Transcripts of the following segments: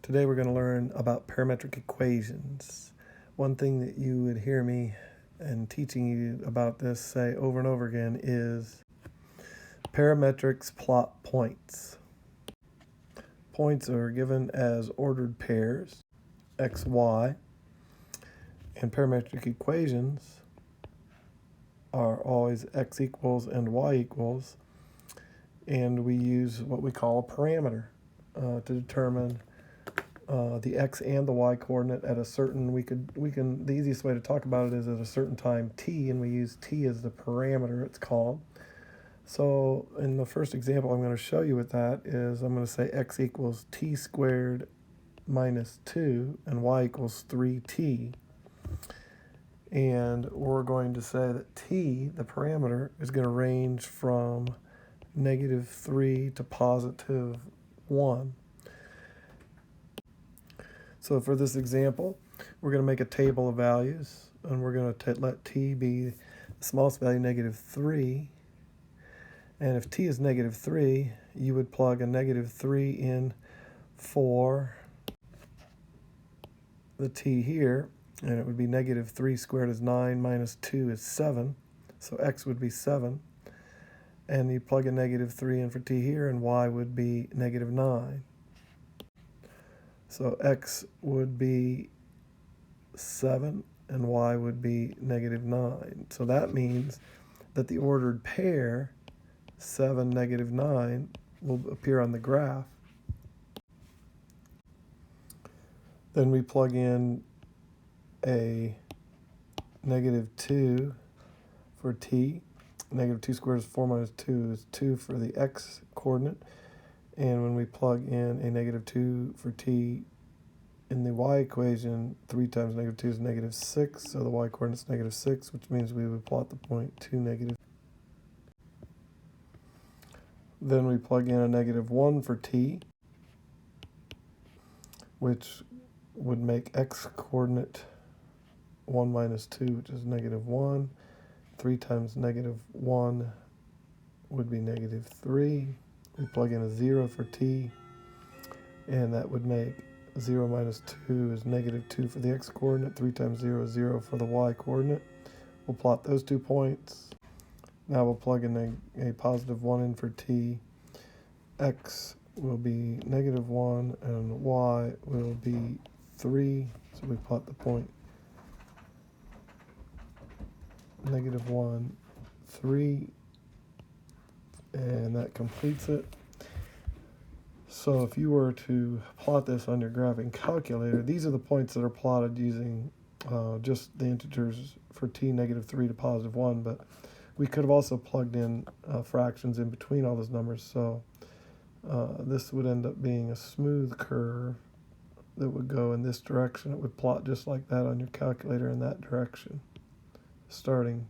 Today we're going to learn about parametric equations. One thing that you would hear me and teaching you about this say over and over again is parametrics plot points. Points are given as ordered pairs, x, y, and parametric equations are always x equals and y equals, and we use what we call a parameter to determine the x and the y coordinate at a certain, the easiest way to talk about it is at a certain time t, and we use t as the parameter, it's called. So in the first example I'm going to show you with that is I'm going to say x equals t squared minus 2 and y equals 3t. And we're going to say that t, the parameter, is going to range from -3 to +1. So for this example, we're going to make a table of values, and we're going to let t be the smallest value, -3. And if t is -3, you would plug a -3 in for the t here, and it would be -3 squared is 9 minus 2 is 7. So x would be 7. And you plug a -3 in for t here, and y would be -9. So x would be 7 and y would be -9. So that means that the ordered pair 7, -9 will appear on the graph. Then we plug in a -2 for t. -2 squared is 4 minus 2 is 2 for the x coordinate. And when we plug in a -2 for t in the y equation, 3 times -2 is -6. So the y coordinate is -6, which means we would plot the point 2, -. Then we plug in a -1 for t, which would make x coordinate 1 minus 2, which is -1. 3 times -1 would be -3. We plug in a 0 for t, and that would make 0 minus 2 is -2 for the x coordinate. 3 times 0 is 0 for the y coordinate. We'll plot those 2 points. Now we'll plug in a +1 in for t. X will be -1 and y will be 3. So we plot the point -1, 3, and that completes it. So if you were to plot this on your graphing calculator, these are the points that are plotted using just the integers for t, -3 to +1, but we could have also plugged in fractions in between all those numbers. So this would end up being a smooth curve that would go in this direction. It would plot just like that on your calculator in that direction, starting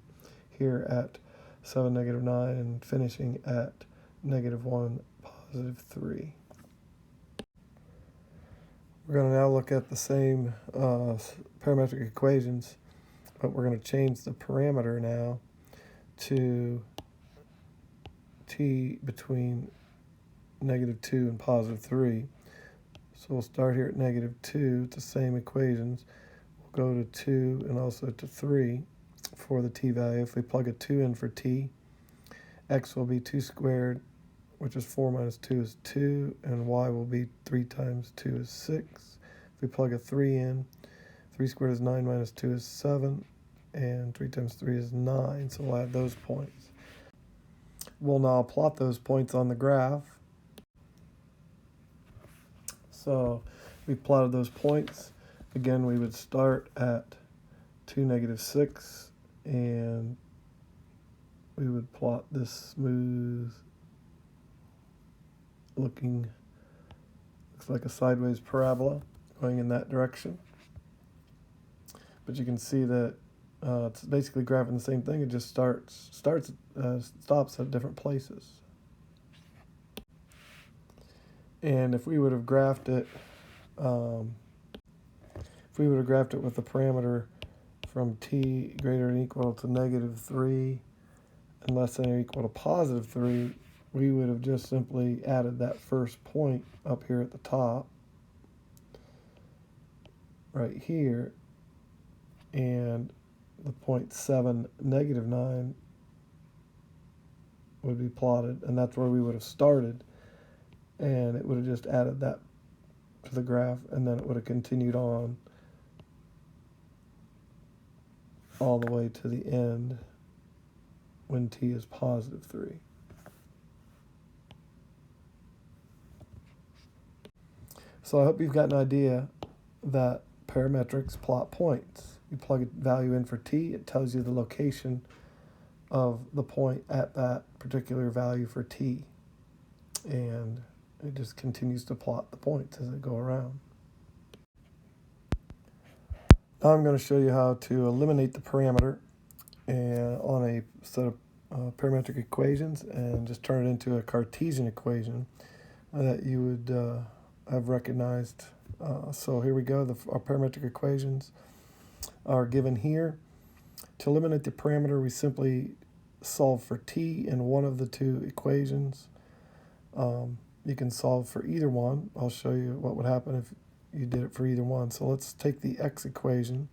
here at 7, -9, and finishing at -1, +3. We're going to now look at the same parametric equations, but we're going to change the parameter now to t between -2 and +3. So we'll start here at -2, it's the same equations. We'll go to 2 and also to 3 for the t value. If we plug a 2 in for t, x will be 2 squared, which is 4 minus 2 is 2, and y will be 3 times 2 is 6. If we plug a 3 in, 3 squared is 9 minus 2 is 7, and 3 times 3 is 9, so we'll add those points. We'll now plot those points on the graph. So we plotted those points. Again, we would start at 2, -6, and we would plot this smooth looking, looks like a sideways parabola going in that direction. But you can see that it's basically graphing the same thing. It just stops at different places. And if we would have graphed it, with the parameter from t greater than or equal to -3 and less than or equal to +3, we would have just simply added that first point up here at the top right here, and the 0.7, -9 would be plotted, and that's where we would have started, and it would have just added that to the graph, and then it would have continued on all the way to the end when t is +3. So I hope you've got an idea that parametrics plot points. You plug a value in for t, it tells you the location of the point at that particular value for t. And it just continues to plot the points as it go around. Now I'm going to show you how to eliminate the parameter on a set of parametric equations and just turn it into a Cartesian equation that you would have recognized. So here we go. Our parametric equations are given here. To eliminate the parameter, we simply solve for t in one of the two equations. You can solve for either one. I'll show you what would happen if you did it for either one. So let's take the x equation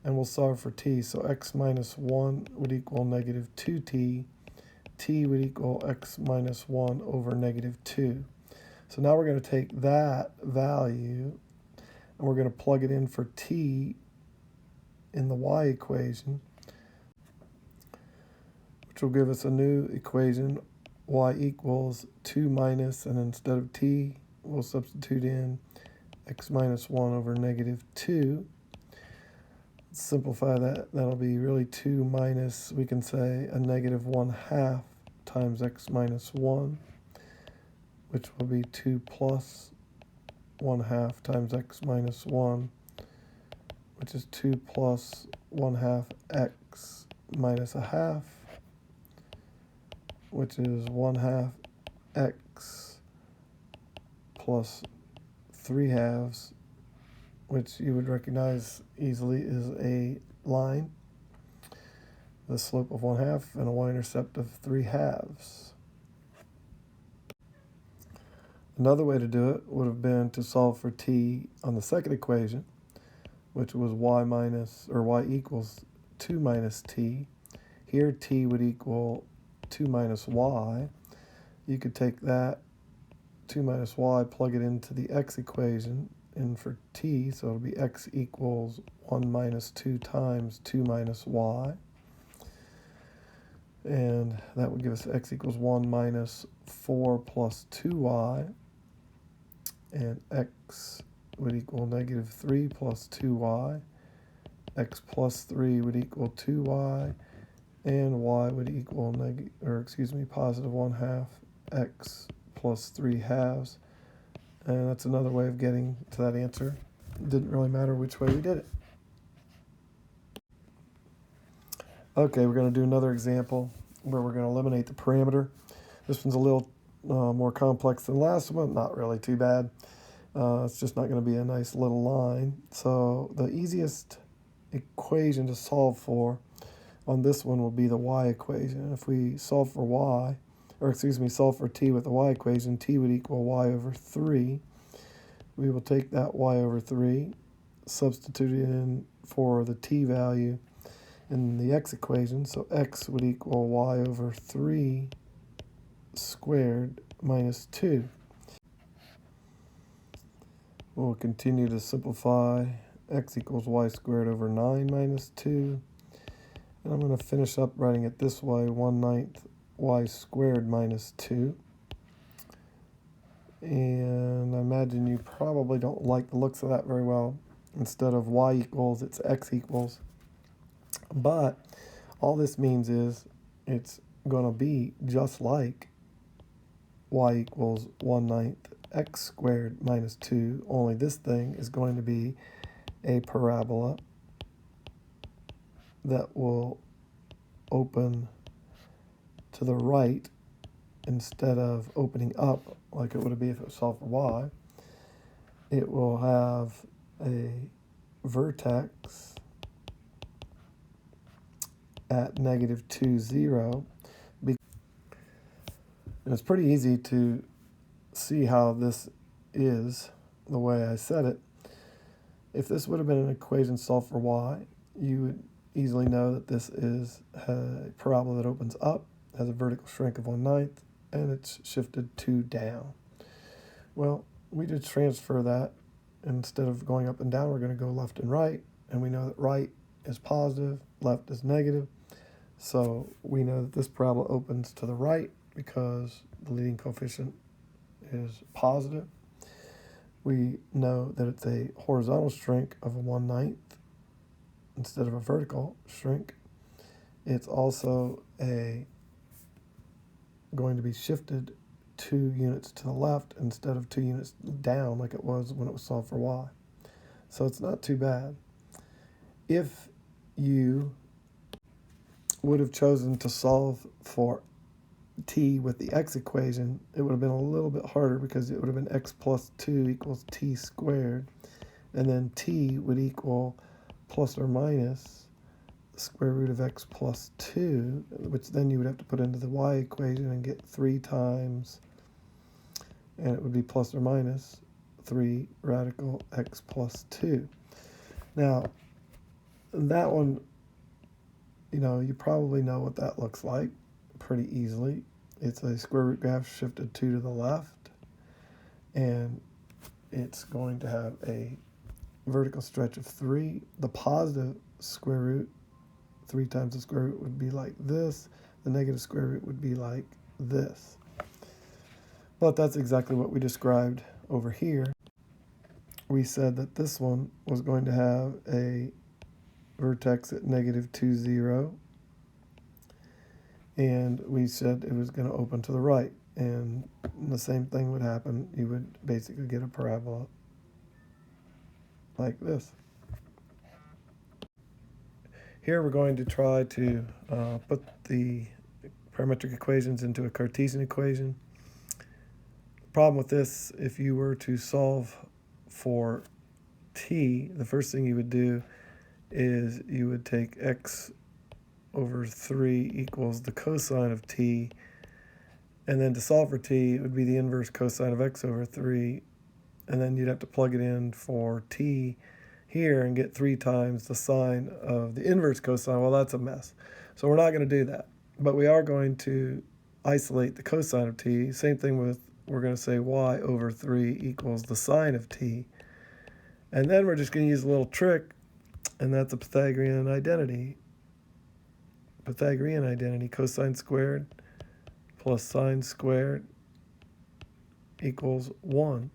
and we'll solve for t. So x minus 1 would equal -2t. T would equal x minus 1 over -2. So now we're going to take that value and we're going to plug it in for t in the y equation, which will give us a new equation, y equals 2 minus, and instead of t, we'll substitute in x minus 1 over -2. Let's simplify that. That'll be really 2 minus, we can say, a -1/2 times x minus 1, which will be 2 plus 1/2 times x minus 1, which is 2 plus 1/2 x minus 1/2, which is 1/2 x plus 3/2, which you would recognize easily is a line, the slope of 1/2 and a y-intercept of 3/2. Another way to do it would have been to solve for t on the second equation, which was y equals 2 minus t. Here t would equal 2 minus y. You could take that 2 minus y, plug it into the x equation, and for t, so it'll be x equals 1 minus 2 times 2 minus y. And that would give us x equals 1 minus 4 plus 2y. And x would equal -3 plus 2y. X plus 3 would equal 2y. And y would equal positive 1/2 x plus 3/2. And that's another way of getting to that answer. It didn't really matter which way we did it. Okay, we're going to do another example where we're going to eliminate the parameter. This one's a little more complex than the last one, not really too bad. It's just not going to be a nice little line. So the easiest equation to solve for on this one will be the y equation. If we solve for solve for t with the y equation, t would equal y over 3. We will take that y over 3, substitute it in for the t value in the x equation, so x would equal y over 3 squared minus 2. We'll continue to simplify. X equals y squared over 9 minus 2. And I'm going to finish up writing it this way, 1/9 y squared minus 2. And I imagine you probably don't like the looks of that very well. Instead of y equals, it's x equals. But all this means is it's going to be just like y equals 1/9 x squared minus 2, only this thing is going to be a parabola that will open to the right instead of opening up like it would be if it was solved for y. It will have a vertex at -2, 0. And it's pretty easy to see how this is the way I said it. If this would have been an equation solved for y, you would easily know that this is a parabola that opens up, has a vertical shrink of 1/9, and it's shifted 2 down. Well, we just transfer that. Instead of going up and down, we're going to go left and right, and we know that right is positive, left is negative. So we know that this parabola opens to the right because the leading coefficient is positive. We know that it's a horizontal shrink of a 1/9 instead of a vertical shrink. It's also going to be shifted 2 units to the left instead of 2 units down like it was when it was solved for y. So it's not too bad. If you would have chosen to solve for t with the x equation, it would have been a little bit harder because it would have been x plus 2 equals t squared, and then t would equal plus or minus the square root of x plus 2, which then you would have to put into the y equation and get 3 times, and it would be plus or minus 3 radical x plus 2. Now, that one, you probably know what that looks like pretty easily. It's a square root graph shifted 2 to the left, and it's going to have a vertical stretch of 3. The positive square root, 3 times the square root, would be like this. The negative square root would be like this. But that's exactly what we described over here. We said that this one was going to have a vertex at -2, 0. And we said it was going to open to the right. And the same thing would happen. You would basically get a parabola like this. Here we're going to try to put the parametric equations into a Cartesian equation. The problem with this, if you were to solve for t, the first thing you would do is you would take x over 3 equals the cosine of t, and then to solve for t, it would be the inverse cosine of x over 3, and then you'd have to plug it in for t here and get 3 times the sine of the inverse cosine. Well, that's a mess. So we're not going to do that, but we are going to isolate the cosine of t. Same thing with, we're going to say y over 3 equals the sine of t. And then we're just going to use a little trick, and that's a Pythagorean identity. Pythagorean identity, cosine squared plus sine squared equals 1.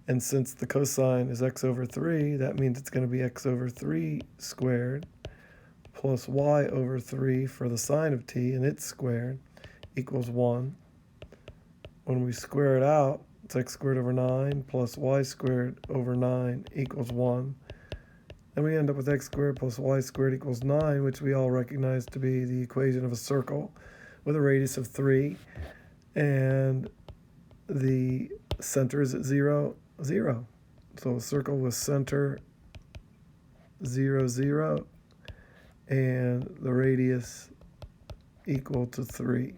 And since the cosine is x over 3, that means it's going to be x over 3 squared plus y over 3 for the sine of t, and it's squared, equals 1. When we square it out, it's x squared over 9 plus y squared over 9 equals 1. And we end up with x squared plus y squared equals 9, which we all recognize to be the equation of a circle with a radius of 3. And the center is at 0, 0. So a circle with center 0, 0, and the radius equal to 3.